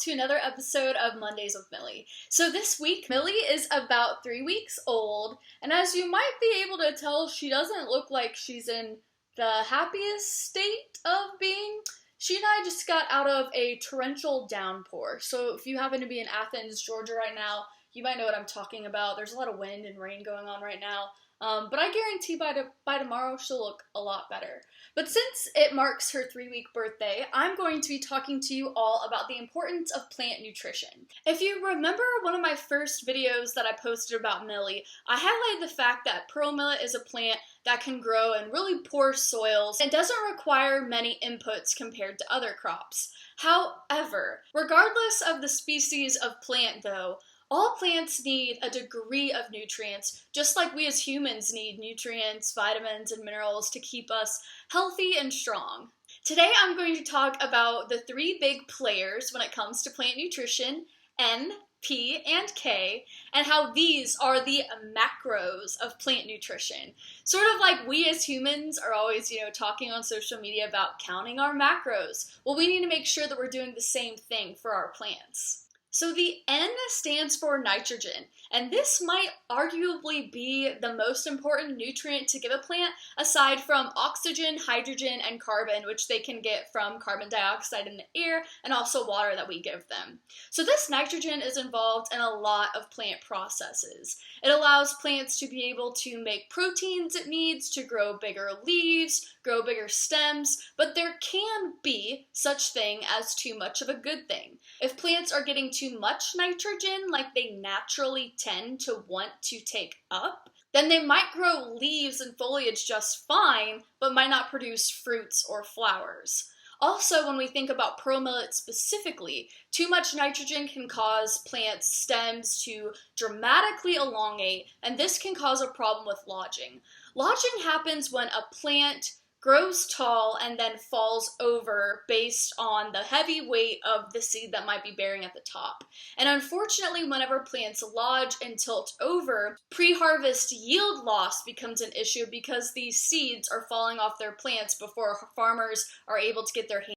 to another episode of Mondays with Millie. So this week, Millie is about 3 weeks old, and as you might be able to tell, she doesn't look like she's in the happiest state of being. She and I just got out of a torrential downpour, so if you happen to be in Athens, Georgia right now, you might know what I'm talking about. There's a lot of wind and rain going on right now. But I guarantee by tomorrow she'll look a lot better. But since it marks her 3-week birthday, I'm going to be talking to you all about the importance of plant nutrition. If you remember one of my first videos that I posted about Millie, I highlighted the fact that pearl millet is a plant that can grow in really poor soils and doesn't require many inputs compared to other crops. However, regardless of the species of plant though, all plants need a degree of nutrients, just like we as humans need nutrients, vitamins, and minerals to keep us healthy and strong. Today I'm going to talk about the 3 big players when it comes to plant nutrition, N, P, and K, and how these are the macros of plant nutrition. Sort of like we as humans are always, talking on social media about counting our macros. Well, we need to make sure that we're doing the same thing for our plants. So the N stands for nitrogen, and this might arguably be the most important nutrient to give a plant aside from oxygen, hydrogen, and carbon, which they can get from carbon dioxide in the air and also water that we give them. So this nitrogen is involved in a lot of plant processes. It allows plants to be able to make proteins it needs to grow bigger leaves, grow bigger stems, but there can be such thing as too much of a good thing. If plants are getting too much nitrogen, like they naturally tend to want to take up, then they might grow leaves and foliage just fine, but might not produce fruits or flowers. Also, when we think about pearl millet specifically, too much nitrogen can cause plants' stems to dramatically elongate, and this can cause a problem with lodging. Lodging happens when a plant grows tall and then falls over based on the heavy weight of the seed that might be bearing at the top. And unfortunately, whenever plants lodge and tilt over, pre-harvest yield loss becomes an issue because these seeds are falling off their plants before farmers are able to get their hands.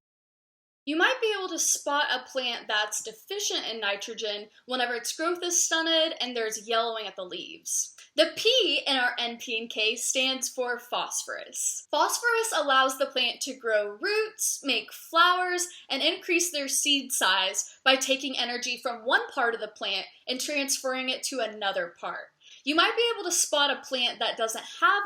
You might be able to spot a plant that's deficient in nitrogen whenever its growth is stunted and there's yellowing at the leaves. The P in our N, P, and K stands for phosphorus. Phosphorus allows the plant to grow roots, make flowers, and increase their seed size by taking energy from one part of the plant and transferring it to another part. You might be able to spot a plant that doesn't have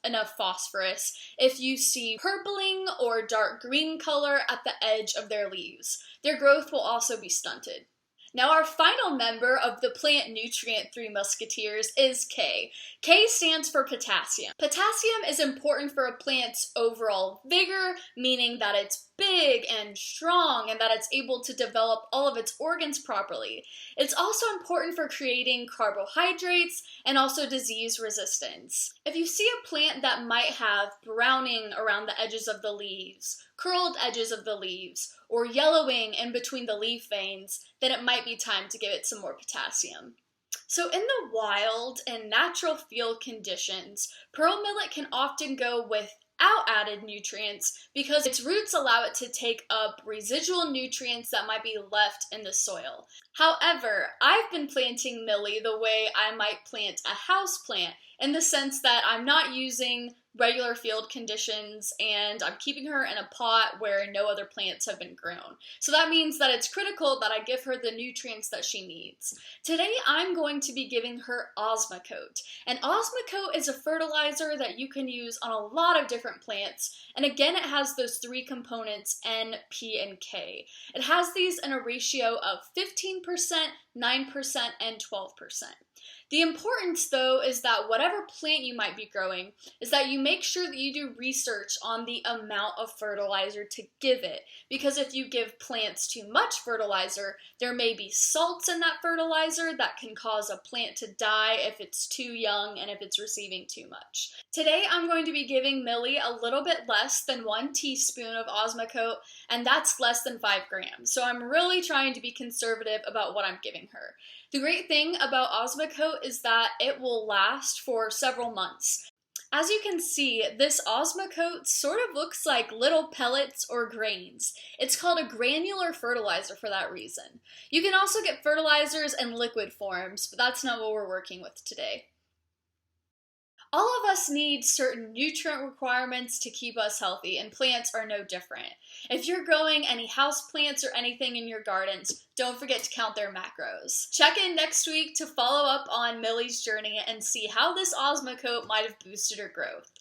enough phosphorus if you see purpling or dark green color at the edge of their leaves. Their growth will also be stunted. Now our final member of the plant nutrient 3 musketeers is K. K stands for potassium. Potassium is important for a plant's overall vigor, meaning that it's big and strong and that it's able to develop all of its organs properly. It's also important for creating carbohydrates and also disease resistance. If you see a plant that might have browning around the edges of the leaves, curled edges of the leaves, or yellowing in between the leaf veins, then it might be time to give it some more potassium. So in the wild and natural field conditions, pearl millet can often go without added nutrients because its roots allow it to take up residual nutrients that might be left in the soil. However, I've been planting Millie the way I might plant a house plant, in the sense that I'm not using regular field conditions and I'm keeping her in a pot where no other plants have been grown. So that means that it's critical that I give her the nutrients that she needs. Today I'm going to be giving her Osmocote. And Osmocote is a fertilizer that you can use on a lot of different plants, and again it has those 3 components N, P, and K. It has these in a ratio of 15%, 9%, and 12%. The importance, though, is that whatever plant you might be growing, is that you make sure that you do research on the amount of fertilizer to give it. Because if you give plants too much fertilizer, there may be salts in that fertilizer that can cause a plant to die if it's too young and if it's receiving too much. Today, I'm going to be giving Millie a little bit less than 1 teaspoon of Osmocote, and that's less than 5 grams. So I'm really trying to be conservative about what I'm giving her. The great thing about Osmocote is that it will last for several months. As you can see, this osmocote sort of looks like little pellets or grains. It's called a granular fertilizer for that reason. You can also get fertilizers in liquid forms, but that's not what we're working with today. All of us need certain nutrient requirements to keep us healthy, and plants are no different. If you're growing any houseplants or anything in your gardens, don't forget to count their macros. Check in next week to follow up on Millie's journey and see how this osmocote might have boosted her growth.